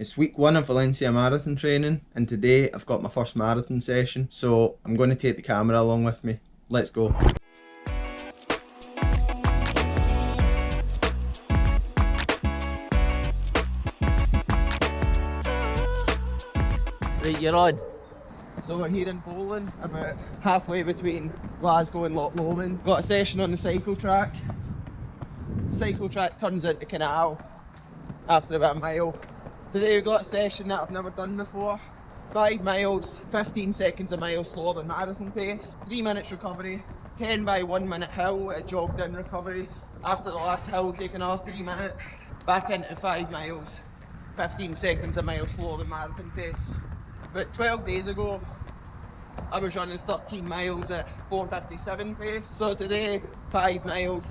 It's week 1 of Valencia Marathon training, and today I've got my first marathon session, so I'm going to take the camera along with me. Let's go. Right, you're on. So we're here in Poland, about halfway between Glasgow and Loch Lomond. Got a session on the cycle track. The cycle track turns into canal after about a mile. Today we've got a session that I've never done before. 5 miles, 15 seconds a mile slower than marathon pace. 3 minutes recovery, 10 by 1 minute hill at a jog down recovery. After the last hill, taking off 3 minutes, back into 5 miles, 15 seconds a mile slower than marathon pace. But 12 days ago, I was running 13 miles at 4:57 pace. So today, 5 miles,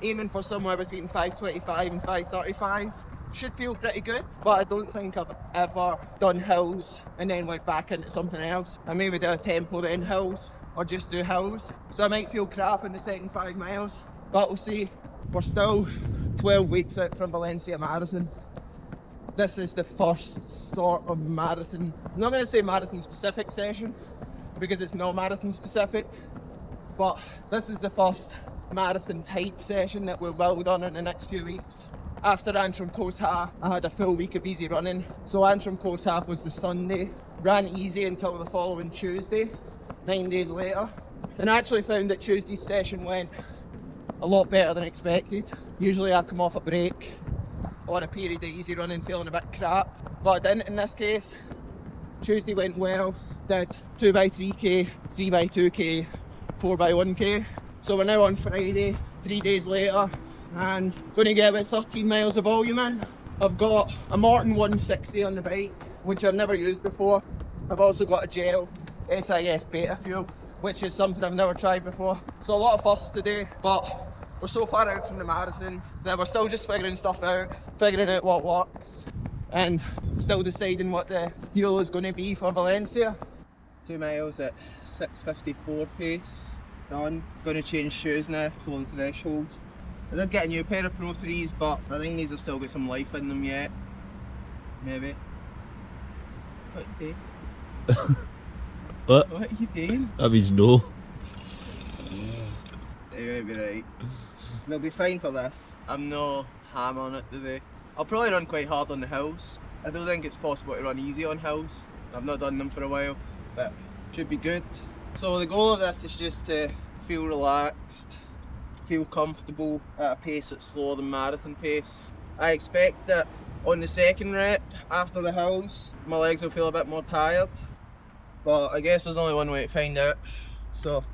aiming for somewhere between 5:25 and 5:35. Should feel pretty good, but I don't think I've ever done hills and then went back into something else. I maybe do a tempo then hills, or just do hills. So I might feel crap in the second 5 miles, but we'll see. We're still 12 weeks out from Valencia Marathon. This is the first sort of marathon, I'm not going to say marathon specific session, because it's not marathon specific, but this is the first marathon type session that we'll build on in the next few weeks. After Antrim Coast Half, I had a full week of easy running. So Antrim Coast Half was the Sunday, ran easy until the following Tuesday, 9 days later. And I actually found that Tuesday's session went a lot better than expected. Usually I come off a break or a period of easy running feeling a bit crap, but I didn't in this case. Tuesday went well, did 2x3k, 3x2k, 4x1k. So we're now on Friday, 3 days later, and going to get about 13 miles of volume in. I've got a Morton 160 on the bike, which I've never used before. I've also got a gel SIS beta fuel, which is something I've never tried before. So a lot of fuss today, but we're so far out from the marathon that we're still just figuring stuff out, figuring out what works, and still deciding what the fuel is going to be for Valencia. 2 miles at 6:54 pace, done. Going to change shoes now for the threshold. I did get a new pair of Pro 3s, but I think these have still got some life in them yet. Maybe. What are you doing? What? What are you doing? That means no. You might be right. They'll be fine for this. I'm no ham on it today. I'll probably run quite hard on the hills. I don't think it's possible to run easy on hills. I've not done them for a while, but should be good. So the goal of this is just to feel relaxed, feel comfortable at a pace that's slower than marathon pace. I expect that on the second rep, after the hills, my legs will feel a bit more tired, but I guess there's only one way to find out. So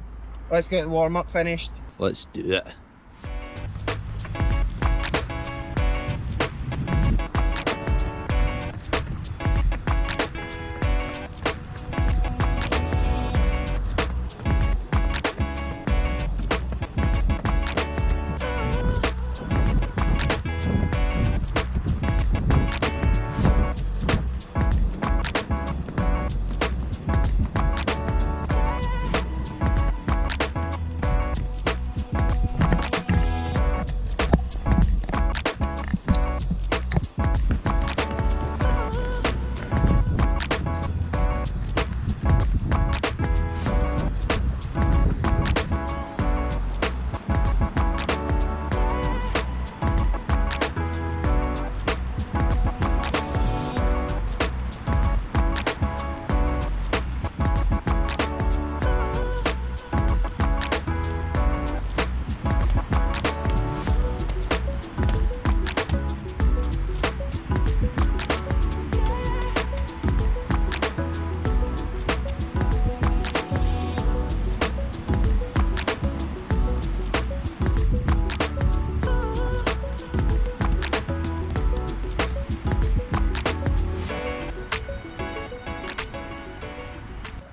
let's get the warm-up finished. Let's do it.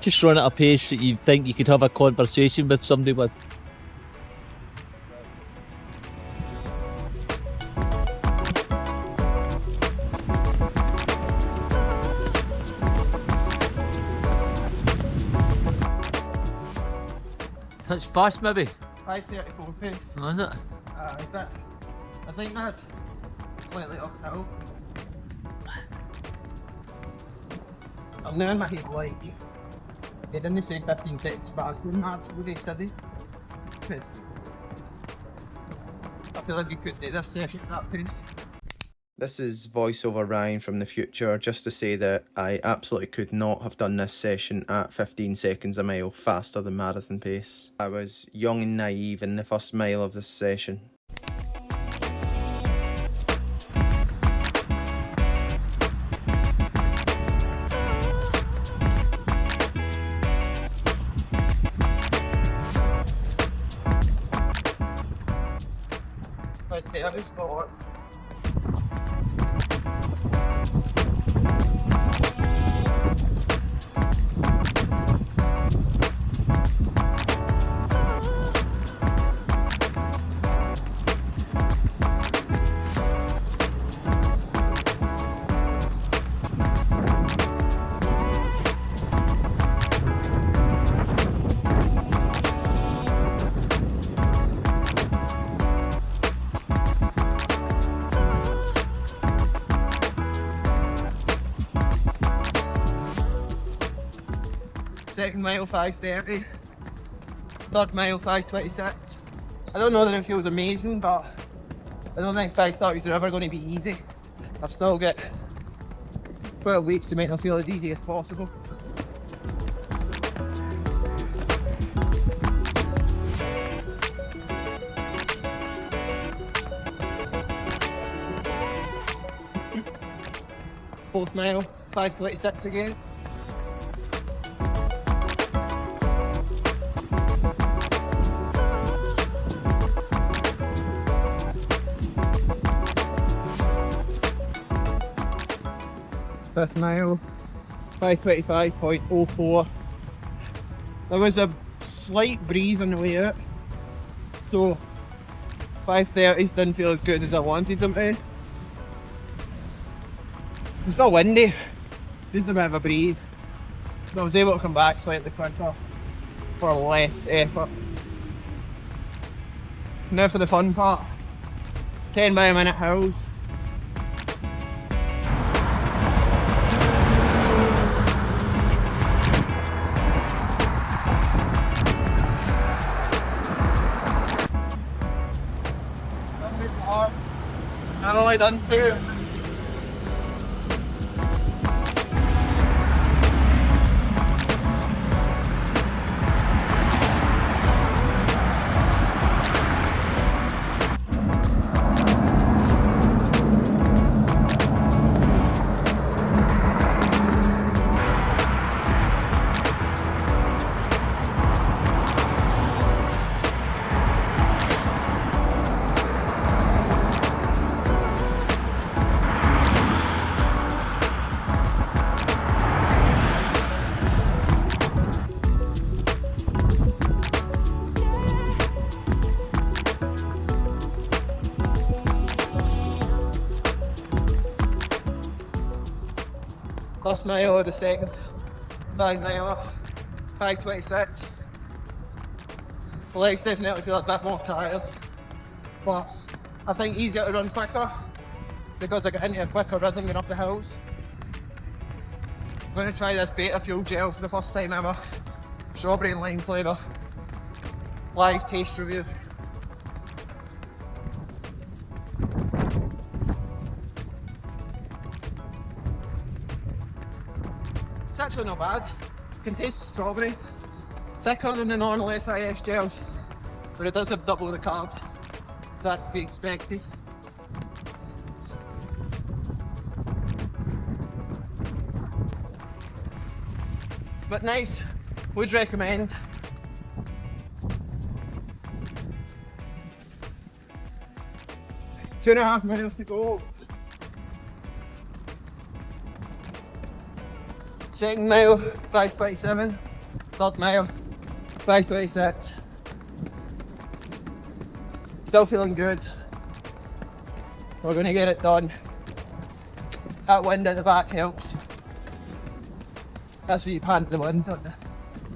Just run at a pace that you think you could have a conversation with somebody with. Touch fast maybe? 5:34 pace. Was it? I think that's slightly uphill. I'm now in my head like, they didn't say 15 seconds faster than that with they study. Because I feel like we could do this session at that pace. This is voiceover Ryan from the future, just to say that I absolutely could not have done this session at 15 seconds a mile faster than marathon pace. I was young and naive in the first mile of this session. Right there, it's got second mile 5:30, third mile 5:26. I don't know that it feels amazing, but I don't think 5:30s are ever going to be easy. I've still got 12 weeks to make them feel as easy as possible. Fourth mile 5:26 again. Fifth mile, 5:25.04. There was a slight breeze on the way out, so 5:30s didn't feel as good as I wanted them to. It's still windy, just a bit of a breeze. But I was able to come back slightly quicker for less effort. Now for the fun part, 10 by a minute hills. I've only done 2. Last mile of the second 5 miler, 5:26. The legs definitely feel a bit more tired, but I think easier to run quicker because I got into a quicker rhythm going up the hills. I'm going to try this beta fuel gel for the first time ever. Strawberry and lime flavour. Live taste review. It's actually not bad. Can taste the strawberry. Thicker than the normal SIS gels, but it does have double the carbs. So that's to be expected. But nice, would recommend. Two and a half miles to go. Second mile, 5:27. Third mile, 5:26. Still feeling good. We're going to get it done. That wind at the back helps. That's what you pan the wind on the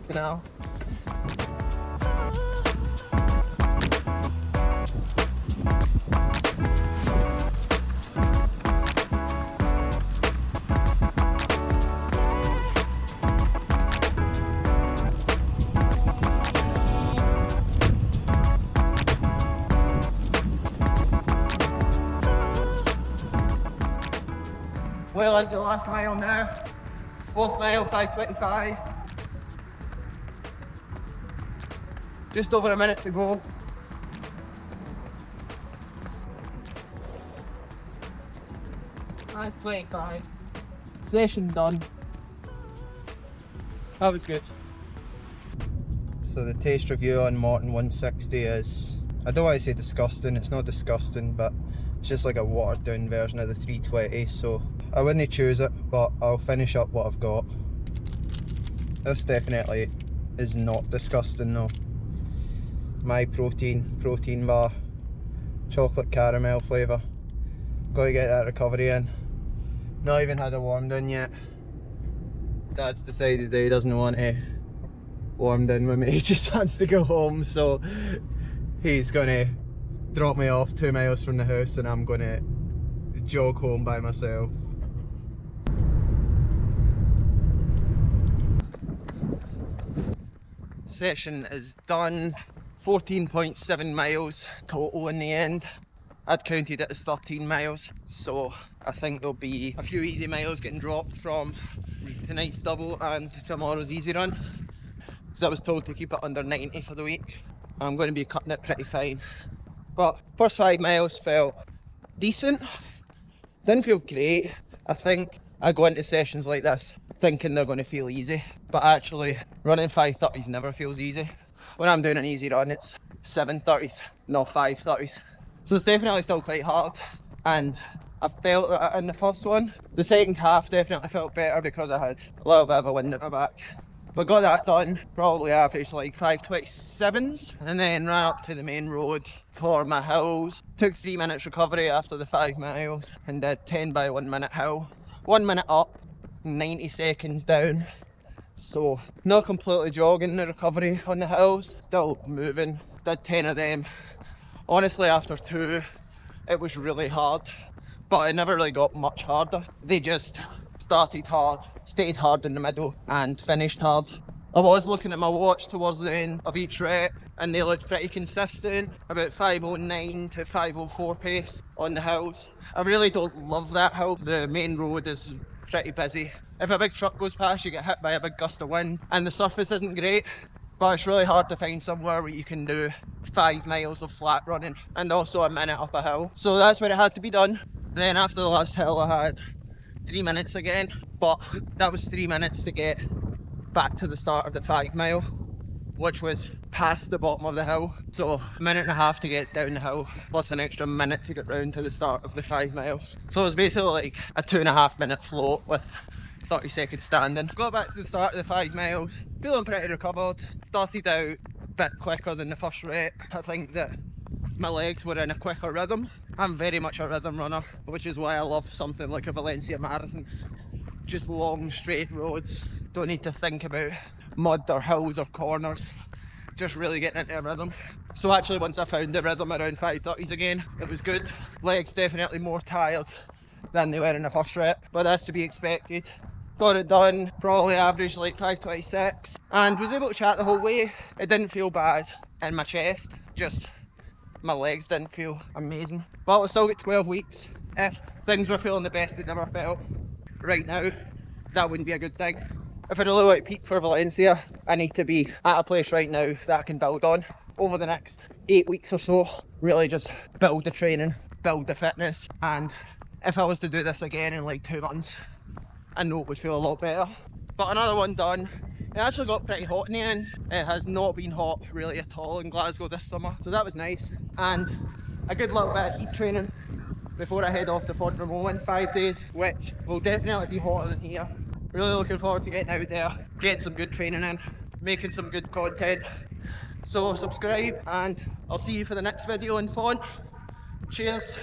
canal. well into the last mile now. Fourth mile, 5:25. Just over a minute to go. Five 25. Session done. That was good. So the taste review on Morton 160 is, I don't want to say disgusting, it's not disgusting, but it's just like a watered down version of the 320, so I wouldn't choose it, but I'll finish up what I've got. This definitely is not disgusting though. My protein bar, chocolate caramel flavour. Got to get that recovery in. Not even had a warm down yet. Dad's decided that he doesn't want to warm down with me, he just wants to go home, so he's gonna drop me off 2 miles from the house and I'm gonna jog home by myself. Session is done. 14.7 miles total in the end. I'd counted it as 13 miles, so I think there'll be a few easy miles getting dropped from tonight's double and tomorrow's easy run, because I was told to keep it under 90 for the week. I'm going to be cutting it pretty fine. But first 5 miles felt decent, didn't feel great. I think I go into sessions like this thinking they're going to feel easy, but actually running 5:30s never feels easy. When I'm doing an easy run it's 7:30s, not 5:30s. So it's definitely still quite hard, and I felt that in the first one. The second half definitely felt better because I had a little bit of a wind at my back. But got that done, probably averaged like 5:27s, and then ran up to the main road for my hills. Took 3 minutes recovery after the 5 miles and did 10 by 1 minute hill. 1 minute up, 90 seconds down. So not completely jogging the recovery on the hills, still moving. Did 10 of them. Honestly, after 2, it was really hard, but it never really got much harder. They just started hard, stayed hard in the middle, and finished hard. I was looking at my watch towards the end of each rep, and they looked pretty consistent, about 5:09 to 5:04 pace on the hills. I really don't love that hill. The main road is pretty busy. If a big truck goes past, you get hit by a big gust of wind, and the surface isn't great, but it's really hard to find somewhere where you can do 5 miles of flat running and also a minute up a hill. So that's where it had to be done. Then after the last hill I had 3 minutes again, but that was 3 minutes to get back to the start of the 5 mile, which was past the bottom of the hill. So a minute and a half to get down the hill, plus an extra minute to get round to the start of the 5 mile. So it was basically like a 2.5 minute float with 30 seconds standing. Got back to the start of the 5 miles, feeling pretty recovered. Started out a bit quicker than the first rep. I think that my legs were in a quicker rhythm. I'm very much a rhythm runner, which is why I love something like a Valencia Marathon. Just long straight roads, don't need to think about mud or hills or corners, just really getting into a rhythm. So actually once I found the rhythm around 5:30s again, it was good. Legs definitely more tired than they were in the first rep, but that's to be expected. Got it done, probably averaged like 5:26, and was able to chat the whole way. It didn't feel bad in my chest, just my legs didn't feel amazing. But we'll still get 12 weeks. If things were feeling the best they'd never felt right now, that wouldn't be a good thing. If I really want to peak for Valencia, I need to be at a place right now that I can build on over the next 8 weeks or so. Really just build the training, build the fitness, and if I was to do this again in like 2 months, I know it would feel a lot better. But another one done. It actually got pretty hot in the end. It has not been hot really at all in Glasgow this summer, so that was nice. And a good little bit of heat training before I head off to Font Romeu in 5 days, which will definitely be hotter than here. Really looking forward to getting out there, getting some good training in, making some good content. So subscribe and I'll see you for the next video in Font. Cheers.